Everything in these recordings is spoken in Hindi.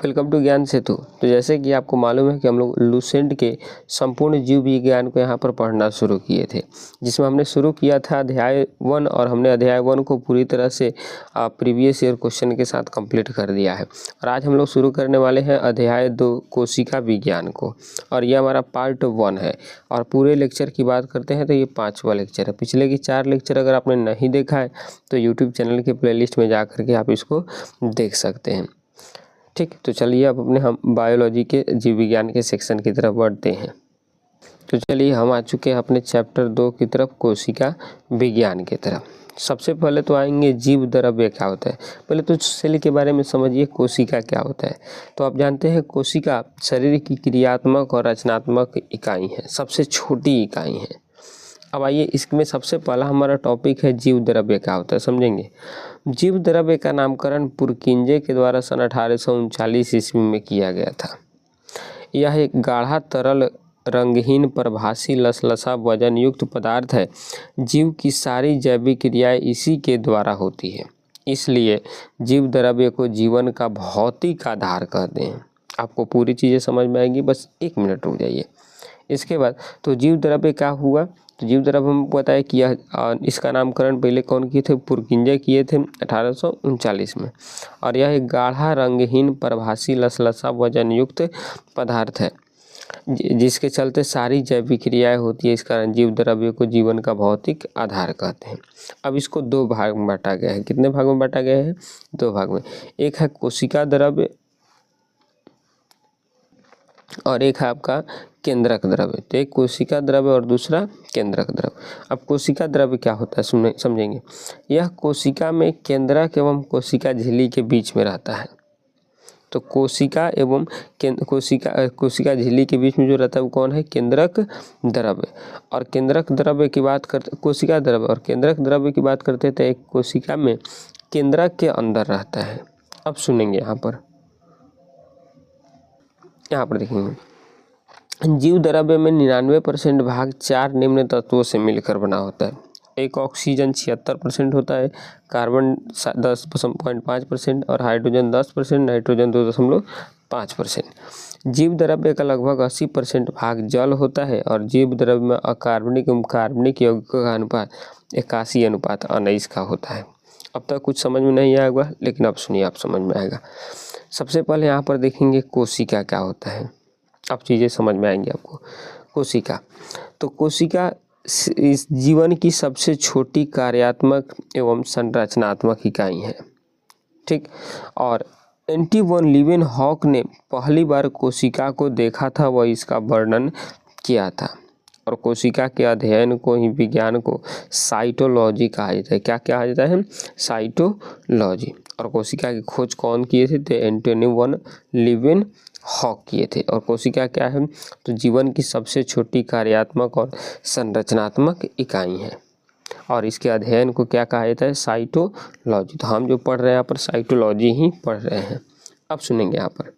वेलकम टू ज्ञान सेतु। तो जैसे कि आपको मालूम है कि हम लोग लुसेंट के संपूर्ण जीव विज्ञान को यहाँ पर पढ़ना शुरू किए थे, जिसमें हमने शुरू किया था अध्याय 1 और हमने अध्याय 1 को पूरी तरह से प्रीवियस ईयर क्वेश्चन के साथ कंप्लीट कर दिया है। और आज हम लोग शुरू करने वाले हैं अध्याय 2 कोशिका विज्ञान को, और ये हमारा पार्ट 1 है। और पूरे लेक्चर की बात करते हैं तो ये 5वां लेक्चर है। पिछले की 4 लेक्चर अगर आपने नहीं देखा है तो यूट्यूब चैनल के प्लेलिस्ट में जा करके आप इसको देख सकते हैं। ठीक, तो चलिए अब हम बायोलॉजी के जीव विज्ञान के सेक्शन की तरफ बढ़ते हैं। तो चलिए हम आ चुके हैं अपने चैप्टर 2 की तरफ, कोशिका विज्ञान की तरफ। सबसे पहले तो आएंगे जीव द्रव्य क्या होता है। पहले तो सेल के बारे में समझिए, कोशिका क्या होता है। तो आप जानते हैं कोशिका शरीर की क्रियात्मक और रचनात्मक इकाई है, सबसे छोटी इकाई है। अब आइए इसमें सबसे पहला हमारा टॉपिक है जीव द्रव्य क्या होता है, समझेंगे। जीव द्रव्य का नामकरण पुरकिंजे के द्वारा सन 1839 ईस्वी में किया गया था। यह एक गाढ़ा तरल रंगहीन प्रभासी लसलसा वजन युक्त पदार्थ है। जीव की सारी जैविक क्रियाएं इसी के द्वारा होती है, इसलिए जीव द्रव्य को जीवन का भौतिक आधार कहते हैं। आपको पूरी चीज़ें समझ में आएंगी, बस 1 मिनट रुक जाइए। इसके बाद तो जीव द्रव्य क्या हुआ, तो जीव द्रव्य हम बताया कि इसका नामकरण पहले कौन किए थे, पुरकिंजे किए थे 1839 में। और यह एक गाढ़ा रंगहीन प्रभासी लसलसा वजन युक्त पदार्थ है, जिसके चलते सारी जैविक क्रियाएं होती है। इस कारण जीव द्रव्य को जीवन का भौतिक आधार कहते हैं। अब इसको 2 भाग में बांटा गया है। कितने भाग में बांटा गया है? 2 भाग में। एक है कोशिका द्रव्य और एक है आपका केंद्रक द्रव्य। तो एक कोशिका द्रव्य और दूसरा केंद्रक द्रव्य। अब कोशिका द्रव्य क्या होता है समझेंगे। यह कोशिका में केंद्रक एवं कोशिका झिल्ली के बीच में रहता है। तो कोशिका एवं कोशिका झिल्ली के बीच में जो रहता है वो कौन है? केंद्रक द्रव्य। और केंद्रक द्रव्य की बात करते, कोशिका द्रव्य और केंद्रक द्रव्य की बात करते तो एक कोशिका में केंद्रक के अंदर रहता है। अब सुनेंगे यहाँ पर देखेंगे, जीव द्रव्य में 99% भाग 4 निम्न तत्वों से मिलकर बना होता है। एक ऑक्सीजन 76% होता है, कार्बन 10.5% और हाइड्रोजन 10%, नाइट्रोजन 2.5%। जीव द्रव्य का लगभग 80% भाग जल होता है और जीव द्रव्य में अकार्बनिक एवं कार्बनिक यौगिकों का अनुपात 81:19 का होता है। अब तक कुछ समझ में नहीं आया होगा, लेकिन अब सुनिए, आप समझ में आएगा। सबसे पहले यहाँ पर देखेंगे कोशिका क्या होता है, अब चीज़ें समझ में आएंगी आपको। कोशिका, तो कोशिका इस जीवन की सबसे छोटी कार्यात्मक एवं संरचनात्मक इकाई है। ठीक, और एंटी वन लीवेनहॉक ने पहली बार कोशिका को देखा था, वह इसका वर्णन किया था। और कोशिका के अध्ययन को ही विज्ञान को साइटोलॉजी कहा जाता है। क्या कहा जाता है? साइटोलॉजी। और कोशिका की खोज कौन किए थे? तो एंटोनी वन लीवेनहॉक किए थे। और कोशिका क्या है? तो जीवन की सबसे छोटी कार्यात्मक और संरचनात्मक इकाई है, और इसके अध्ययन को क्या कहा जाता है? साइटोलॉजी। तो हम जो पढ़ रहे हैं यहाँ पर साइटोलॉजी ही पढ़ रहे हैं। अब सुनेंगे यहाँ पर,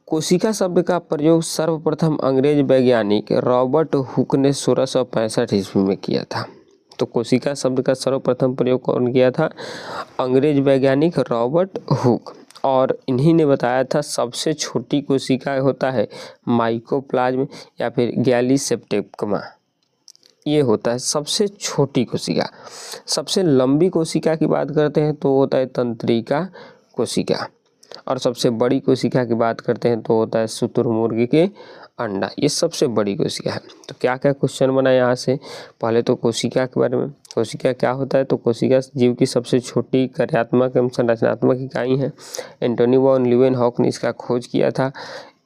कोशिका शब्द का प्रयोग सर्वप्रथम अंग्रेज वैज्ञानिक रॉबर्ट हुक ने 1665 ईस्वी में किया था। तो कोशिका शब्द का सर्वप्रथम प्रयोग कौन किया था? अंग्रेज वैज्ञानिक रॉबर्ट हुक। और इन्हीं ने बताया था सबसे छोटी कोशिका होता है माइकोप्लाज्म या फिर गैलीसेप्टिकमा, ये होता है सबसे छोटी कोशिका। सबसे लंबी कोशिका की बात करते हैं तो होता है तंत्रिका कोशिका, और सबसे बड़ी कोशिका की बात करते हैं तो होता है शुतुरमुर्ग के अंडा। ये सबसे बड़ी कोशिका है। तो क्या क्या क्वेश्चन बना यहाँ से? पहले तो कोशिका के बारे में, कोशिका क्या होता है? तो कोशिका जीव की सबसे छोटी कार्यात्मक एवं संरचनात्मक इकाई है। एंटोनी वन लीवेनहॉक ने इसका खोज किया था।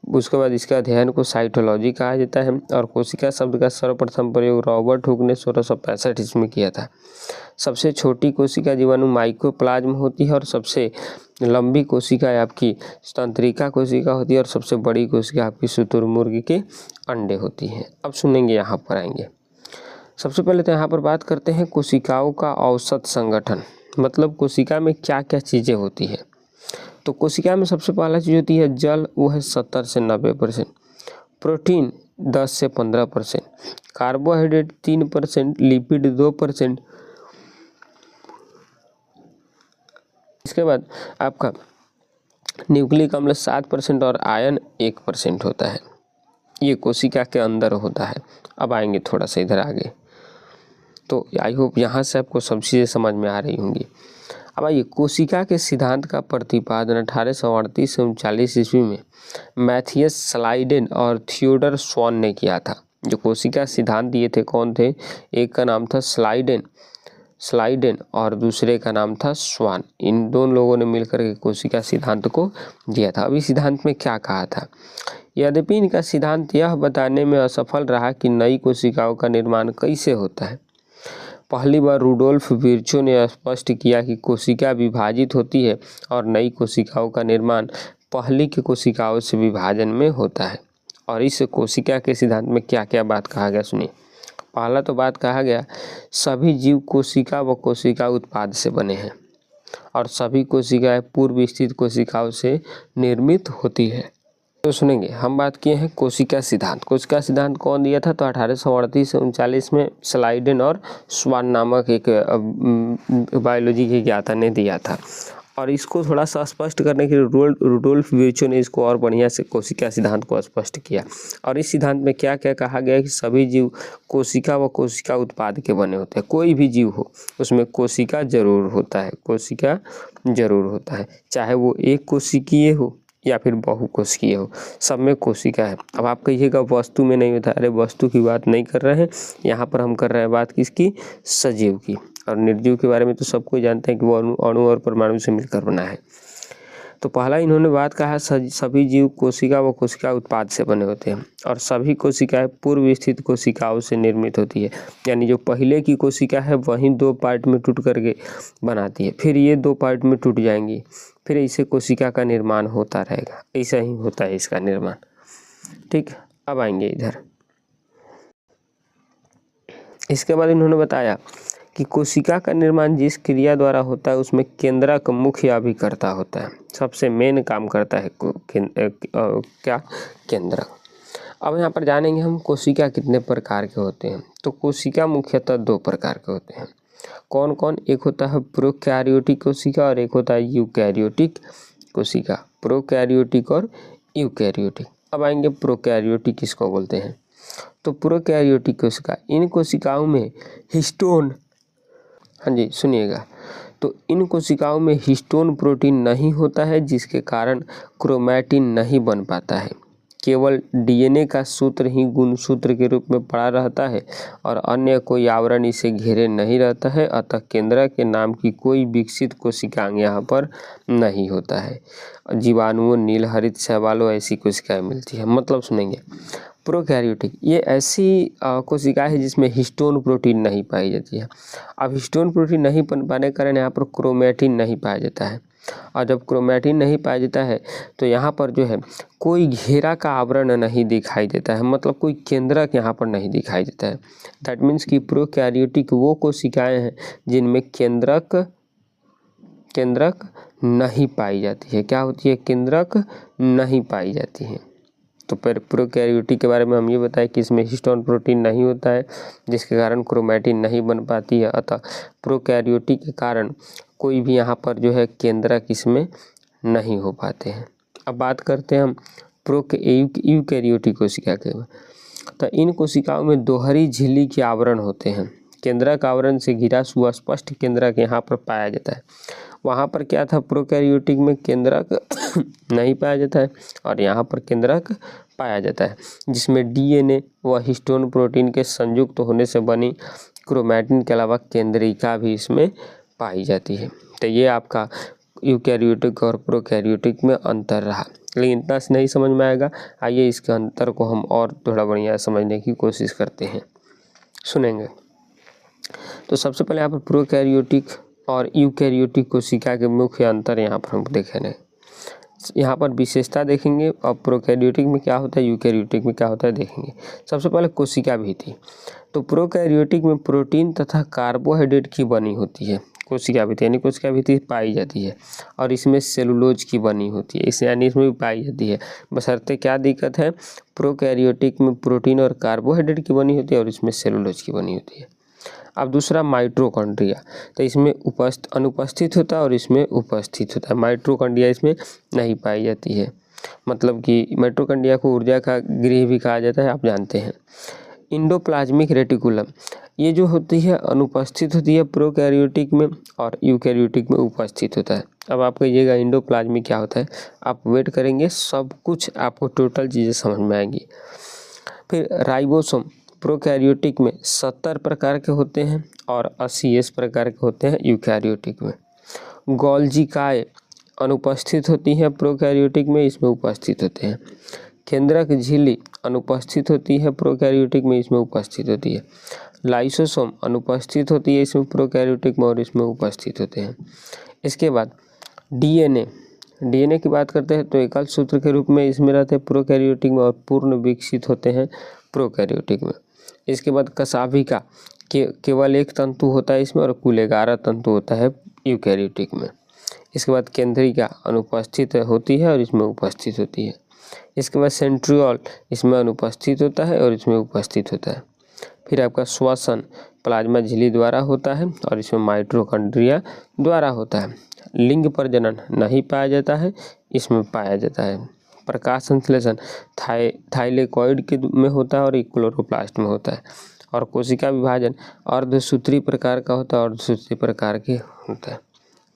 उसके बाद इसके अध्ययन को साइटोलॉजी कहा जाता है। और कोशिका शब्द का सर्वप्रथम प्रयोग रॉबर्ट हुक ने 1665 ईस्वी में किया था। सबसे छोटी कोशिका जीवाणु माइकोप्लाज्म होती है, और सबसे लंबी कोशिका आपकी तंत्रिका कोशिका होती है, और सबसे बड़ी कोशिका आपकी शुतुरमुर्ग के अंडे होती हैं। अब सुनेंगे, यहाँ पर आएंगे। सबसे पहले तो यहाँ पर बात करते हैं कोशिकाओं का औसत संगठन, मतलब कोशिका में क्या क्या चीज़ें होती है। तो कोशिका में सबसे पहला चीज़ होती है जल, वो है 70 से 90%, प्रोटीन 10 से 15%, कार्बोहाइड्रेट 3%, लिपिड 2%, इसके बाद आपका न्यूक्लिक अम्ल 7% और आयन 1% होता है। ये कोशिका के अंदर होता है। अब आएंगे थोड़ा सा इधर आगे, तो आई होप यहाँ से आपको सब चीज़ें समझ में आ रही होंगी। अब आइए, कोशिका के सिद्धांत का प्रतिपादन 1838 से 39 ईस्वी में मैथियस स्लाइडेन और थियोडर स्वॉन ने किया था। जो कोशिका सिद्धांत दिए थे कौन थे? एक का नाम था स्लाइडेन और दूसरे का नाम था स्वान। इन दोनों लोगों ने मिलकर के कोशिका सिद्धांत को दिया था। अभी सिद्धांत में क्या कहा था? यद्यपि इनका सिद्धांत यह बताने में असफल रहा कि नई कोशिकाओं का निर्माण कैसे होता है। पहली बार रुडोल्फ विर्चो ने स्पष्ट किया कि कोशिका विभाजित होती है और नई कोशिकाओं का निर्माण पहली की कोशिकाओं से विभाजन में होता है। और इस कोशिका के सिद्धांत में क्या क्या बात कहा गया सुनिए। पहला तो बात कहा गया, सभी जीव कोशिका व कोशिका उत्पाद से बने हैं और सभी कोशिकाएं पूर्व स्थित कोशिकाओं से निर्मित होती है। तो सुनेंगे, हम बात किए हैं कोशिका सिद्धांत। कोशिका सिद्धांत कौन दिया था? तो 1838 से 39 में स्लाइडेन और स्वान नामक एक बायोलॉजी के ज्ञाता ने दिया था। और इसको थोड़ा सा स्पष्ट करने के लिए रुडोल्फ विर्चो ने इसको और बढ़िया से कोशिका सिद्धांत को स्पष्ट किया। और इस सिद्धांत में क्या क्या कहा गया कि सभी जीव कोशिका व कोशिका उत्पाद के बने होते हैं। कोई भी जीव हो उसमें कोशिका जरूर होता है, कोशिका जरूर होता है, चाहे वो एक कोशिकीय हो या फिर बहुकोशिकीय हो, सब में कोशिका है। अब आप कहिएगा वस्तु में नहीं होता। अरे वस्तु की बात नहीं कर रहे हैं, यहाँ पर हम कर रहे हैं बात किसकी? सजीव की। और निर्जीव के बारे में तो सबको जानते हैं कि वो अणु और परमाणु से मिलकर बना है। तो पहला इन्होंने बात कहा, सभी जीव कोशिका व कोशिका उत्पाद से बने होते हैं और सभी कोशिकाएं पूर्व स्थित कोशिकाओं से निर्मित होती है। यानी जो पहले की कोशिका है वही 2 पार्ट में टूट करके बनाती है, फिर ये 2 पार्ट में टूट जाएंगी, फिर ऐसे कोशिका का निर्माण होता रहेगा। ऐसा ही होता है इसका निर्माण। ठीक, अब आएंगे इधर। इसके बाद इन्होंने बताया कि कोशिका का निर्माण जिस क्रिया द्वारा होता है उसमें केंद्रक मुख्य अभिकर्ता होता है। सबसे मेन काम करता है क्या? केंद्रक। अब यहाँ पर जानेंगे हम कोशिका कितने प्रकार के होते हैं। तो कोशिका मुख्यतः 2 प्रकार के होते हैं। कौन कौन? एक होता है प्रोकैरियोटिक कोशिका और एक होता है यूकैरियोटिक कोशिका। प्रोकैरियोटिक और यूकैरियोटिक। अब आएंगे प्रोकैरियोटिक किसको बोलते हैं। तो प्रोकैरियोटिक कोशिका, इन कोशिकाओं में हिस्टोन, हाँ जी सुनिएगा, तो इन कोशिकाओं में हिस्टोन प्रोटीन नहीं होता है जिसके कारण क्रोमैटिन नहीं बन पाता है। केवल डीएनए का सूत्र ही गुणसूत्र के रूप में पड़ा रहता है और अन्य कोई आवरण इसे घेरे नहीं रहता है। अतः केंद्रक के नाम की कोई विकसित कोशिकांग यहाँ पर नहीं होता है। जीवाणुओं, नील हरित शैवालों ऐसी कोशिकाएं मिलती है। मतलब सुनेंगे, प्रोकैरियोटिक ये ऐसी कोशिका है जिसमें हिस्टोन प्रोटीन नहीं पाई जाती है। अब हिस्टोन प्रोटीन नहीं पाने के कारण यहाँ पर क्रोमैटिन नहीं पाया जाता है। और जब क्रोमैटिन नहीं पाया जाता है तो यहाँ पर जो है कोई घेरा का आवरण नहीं दिखाई देता है, मतलब कोई केंद्रक यहाँ पर नहीं दिखाई देता है। दैट मीन्स कि प्रोकैरियोटिक वो कोशिकाएं हैं जिनमें केंद्रक नहीं पाई जाती है। क्या होती है? केंद्रक नहीं पाई जाती है। तो फिर प्रोकैरियोटिक के बारे में हम ये बताएं कि इसमें हिस्टोन प्रोटीन नहीं होता है जिसके कारण क्रोमैटिन नहीं बन पाती है। अतः प्रोकैरियोटिक के कारण कोई भी यहाँ पर जो है केंद्रक इसमें नहीं हो पाते हैं। अब बात करते हैं हम यूकैरियोटिक कोशिका के। तो इन कोशिकाओं में दोहरी झिल्ली के आवरण होते हैं। केंद्रक आवरण से घिरा सुस्पष्ट केंद्रक यहाँ पर पाया जाता है। वहाँ पर क्या था? प्रोकैरियोटिक में केंद्रक नहीं पाया जाता है और यहाँ पर केंद्रक पाया जाता है, जिसमें डीएनए व हिस्टोन प्रोटीन के संयुक्त होने से बनी क्रोमैटिन के अलावा केंद्रिका भी इसमें पाई जाती है। तो ये आपका यूकैरियोटिक और प्रोकैरियोटिक में अंतर रहा, लेकिन इतना से नहीं समझ में आएगा। आइए इसके अंतर को हम और थोड़ा बढ़िया समझने की कोशिश करते हैं। सुनेंगे, तो सबसे पहले यहाँ पर प्रोकैरियोटिक और यूकैरियोटिक कोशिका के मुख्य अंतर यहाँ पर हम देखेंगे। यहाँ पर विशेषता देखेंगे और प्रोकैरियोटिक में क्या होता है, यूकैरियोटिक में क्या होता है देखेंगे। सबसे पहले कोशिका भित्ति। तो प्रोकैरियोटिक में प्रोटीन तथा कार्बोहाइड्रेट की बनी होती है कोशिका भित्ति, यानी कोशिका भित्ति पाई जाती है और इसमें सेलुलोज की बनी होती है, इसे यानी इसमें भी पाई जाती है। बशर्ते क्या दिक्कत है? प्रोकैरियोटिक में प्रोटीन और कार्बोहाइड्रेट की बनी होती है और इसमें सेलुलोज की बनी होती है। अब दूसरा माइटोकॉन्ड्रिया, तो इसमें अनुपस्थित होता है और इसमें उपस्थित होता है। माइटोकॉन्ड्रिया इसमें नहीं पाई जाती है, मतलब कि माइटोकॉन्ड्रिया को ऊर्जा का गृह भी कहा जाता है, आप जानते हैं। इंडोप्लाज्मिक रेटिकुलम, ये जो होती है अनुपस्थित होती है प्रोकैरियोटिक में और यूकैरियोटिक में उपस्थित होता है। अब आप कहिएगा इंडोप्लाज्मिक क्या होता है, आप वेट करेंगे, सब कुछ आपको टोटल चीज़ें समझ में आएंगी। फिर राइबोसोम, प्रोकैरियोटिक में 70 प्रकार के होते हैं और 80 प्रकार के होते हैं यूकैरियोटिक में। गोल्जी अनुपस्थित होती है प्रोकैरियोटिक में, इसमें उपस्थित होते हैं। केंद्रक झिल्ली अनुपस्थित होती है प्रोकैरियोटिक में, इसमें उपस्थित होती है। लाइसोसोम अनुपस्थित होती है इसमें प्रोकैरियोटिक में और इसमें उपस्थित होते हैं। इसके बाद डीएनए की बात करते हैं तो एकल सूत्र के रूप में इसमें रहते हैं प्रोकैरियोटिक में और पूर्ण विकसित होते हैं प्रोकैरियोटिक में। इसके बाद कशाभिका केवल एक तंतु होता है इसमें और कुल 11 तंतु होता है यूकैरियोटिक में। इसके बाद केंद्रिका अनुपस्थित होती है और इसमें उपस्थित होती है। इसके बाद सेंट्रियोल इसमें अनुपस्थित होता है और इसमें उपस्थित होता है। फिर आपका श्वसन प्लाज्मा झिल्ली द्वारा होता है और इसमें माइटोकॉन्ड्रिया द्वारा होता है। लिंग प्रजनन नहीं पाया जाता है, इसमें पाया जाता है। प्रकाश संश्लेषण थाइलेकॉइड के में होता है और क्लोरोप्लास्ट में होता है। और कोशिका विभाजन अर्धसूत्री प्रकार का होता है और अर्धसूत्री प्रकार के होता है।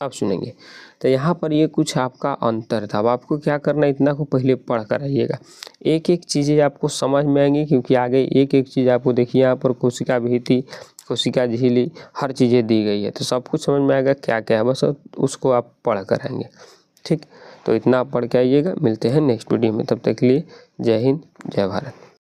अब सुनेंगे, तो यहाँ पर ये कुछ आपका अंतर था। अब आपको क्या करना है, इतना को पहले पढ़ कर आइएगा, एक एक चीज़ें आपको समझ में आएंगी, क्योंकि आगे एक एक चीज़ आपको देखिए यहाँ पर कोशिका भित्ति, कोशिका झिल्ली, हर चीज़ें दी गई है, तो सब कुछ समझ में आएगा क्या क्या है, बस उसको आप पढ़ कर आएंगे। ठीक, तो इतना आप पढ़ के आइएगा। मिलते हैं नेक्स्ट वीडियो में, तब तक के लिए जय हिंद, जय भारत।